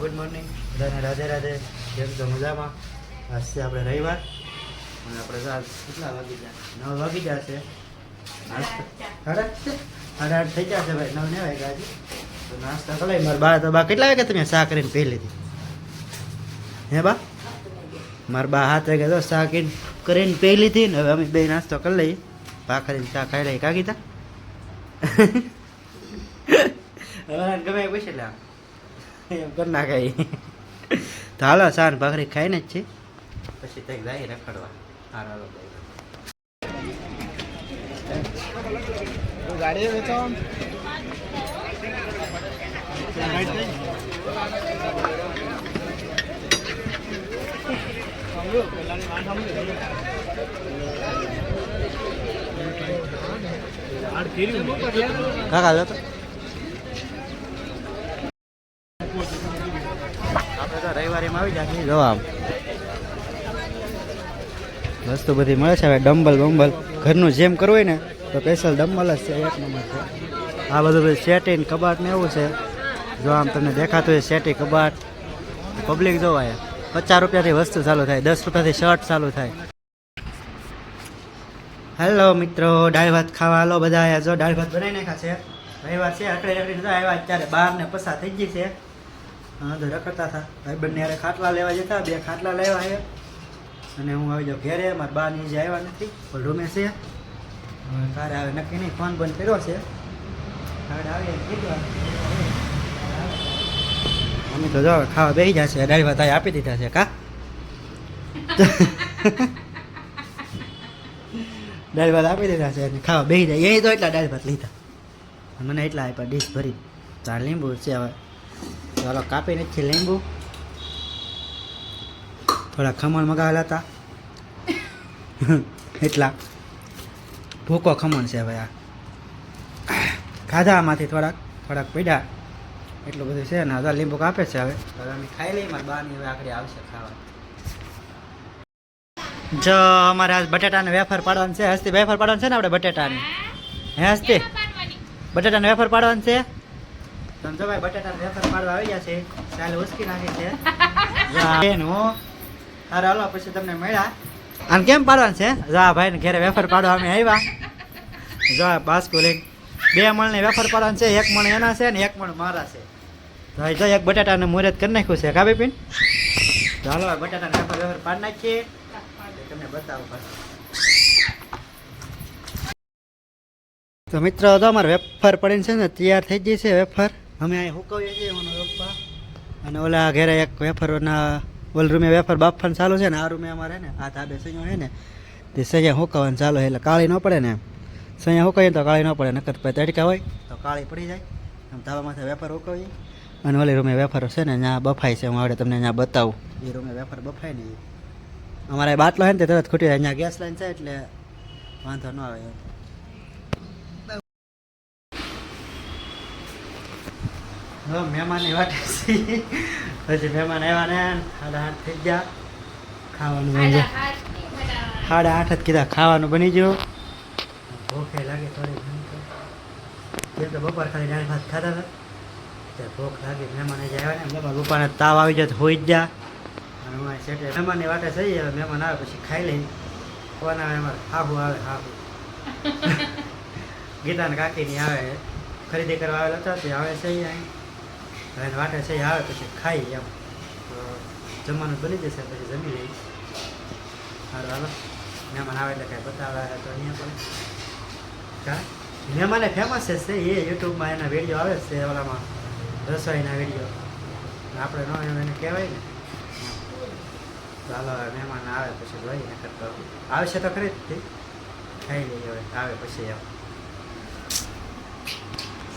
Good morning બધાને રાધે રાધે. જેમ તો મજામાં. આજ છે આપણે રવિવાર અને આપણે કેટલા વાગી ગયા? 9 વાગી ગયા છે. 8:30 થઈ ગયા છે ભાઈ. 9 ને વાગ્યા હજી તો નાસ્તા કરી લઈ. મારા બા કેટલા વાગ્યા તમે શા કરીને પી લીધી? હે બા? મારા બા 7 વાગ્યા તો શા કરીને પી લીધી ને હવે અમે બે નાસ્તો કરી લઈએ. ભાખરીને ચા ખાઈ લઈએ. કાકી તા હવે ગમે પૂછી લે એમ કરી નાખાય. તો હાલો સાન ભાખરી ખાઈને જ છે પછી તક જાય રખડવા. હાલો ગાડી વેચો કાકા લો તો આપણે તો રવિવારીમાં આવી જાય જવાબ વસ્તુ બધી મળે છે. હવે ડમ્બલ બંબલ ઘરનું જેમ કરવું હોય ને તો સ્પેશિયલ ડમ્બલ જ છે. એક નંબર છે. આ બધું સેટી ને કબાટ ને એવું છે. જો આમ તમને દેખાતું હોય સેટી કબાટ. પબ્લિક જોવાય 50 રૂપિયાથી વસ્તુ ચાલુ થાય, 10 રૂપિયાથી શર્ટ ચાલુ થાય. હેલો મિત્રો, દાળ ભાત ખાવા હાલો બધા. જો દાળ ભાત બનાવી નાખ્યા છે. રવિવાર છે અકડી રકડી આવ્યા અત્યારે 12 ને પસાર થઈ ગઈ છે. હા તો રખડતા હતા ભાઈ બંને યારે ખાટલા લેવા જતા. 2 ખાટલા લેવા છે અને હું આવી જાઉં ઘેરે. મારા બા ની જે આવ્યા નથી પણ રૂમે છે. હવે તારે આવે નક્કી નહીં. ફોન બંધ કર્યો છે. અમે તો જો ખાવા બેસી જશે. દાળ ભાત આપી દીધા છે. કા દાળ ભાત આપી દીધા છે અને ખાવા બેસી જાય. એ તો એટલા દાળ ભાત લીધા મને એટલા આપ્યા ડીશ ભરી. ચાર લીંબુ છે. હવે ચાલો કાપી નથી લીંબુ. થોડા ખમણ મગાવેલા હતા એટલા ભૂકો ખમણ છે. ભાઈ આ ખાધામાંથી થોડાક પડ્યા એટલું બધું છે ને. હજાર લીંબુ કાપે છે. હવે અમે ખાઈ લઈએ. મારા બાની હવે આખરી આવશે ખાવા. જો અમારે આજ બટાટાને વેફર પાડવાનું છે. હસ્તી વેફર પાડવાનું છે ને આપણે બટાટાને. હે હસ્તી બટાટાને વેફર પાડવાનું છે. સમજો ભાઈ બટાટાને વેફર પાડવા આવી ગયા છે. ચાલે ઉસકી નાખી છે. હારે હાલો પછી તમને મળ્યા. આને કેમ પાડવાનું છે? જા ભાઈ ને ઘરે વેફર પાડવા અમે આવ્યા. જા બાસ્કો લઈને 2 મણને વેફર પાડવાનું છે. 1 મણ એના છે ને 1 મણ મારા છે. તો જો એક બટાટાને મુહૂર્ત કરી નાખ્યું છે. કાબી પીન તો હાલો બટાટાને વેફર પાડી નાખીએ. તમને બતાવું પાછું. તો મિત્રો તો અમારે વેફર પડીને છે ને તૈયાર થઈ ગઈ છે વેફર. અમે અહીં હુકવીએ છીએ એનો પપ્પા અને ઓલા ઘરે એક વેફરના ઓલ રૂમે વેફર બાફવાનું ચાલુ છે ને. આ રૂમે અમારે ને આ ધાબે સૈયો છે ને તે સૈયા હુકવવાનું ચાલુ છે એટલે કાળી ન પડે ને. એમ સૈયા હુકાવીએ તો કાળી ન પડે. નકર પછી તડકા હોય તો કાળી પડી જાય. આમ ધાબામાંથી વેફર હુકવીએ અને ઓલી રૂમે વેફર છે ને ત્યાં બફાય છે. હું આવડે તમને ત્યાં બતાવું. એ રૂમે વેફર બફાય ને અમારે બાટલો છે ને તે તરત ખૂટી જાય. અહીંયા ગેસ લાઈન છે એટલે વાંધો ન આવે. મહેમાનની વાટે પછી મહેમાન આવ્યા ને 8:30 થઈ ગયા. ખાવાનું 8:30 જ કીધા. ખાવાનું બની ગયું. ભૂખે લાગે થોડી. તો બપોર ખાલી દાળ ભાત ખાતા હતા ત્યારે ભૂખ લાગી. મહેમાન જે આવ્યા ને મારા પપ્પાને તાવ આવી જાય તો હોઈ જ જા. અને હું સેટે મહેમાનની વાટે જઈએ. મહેમાન આવે પછી ખાઈ લઈ. કોણ આવે અમારે હાહુ આવે. હાહુ ગીતાને કાકીની આવે ખરીદી કરવા આવેલા હતા તે આવે છે અહીં. હવે વાટે છે આવે પછી ખાઈ એમ તો જમવાનું બની જશે પછી જમી લઈ. સારું હાલો મહેમાન આવે એટલે કાંઈ બતાવ્યા તો અહીંયા પણ કા મહેમાને ફેમસ છે એ યુટ્યુબમાં એના વિડીયો આવે છે ઓલામાં રસોઈના વિડીયો. આપણે ન એને કહેવાય ને. તો હાલો મહેમાન આવે પછી જોઈએ. નકર તો આવશે તો ખરી જ ખાઈ લઈએ હવે આવે પછી એમ.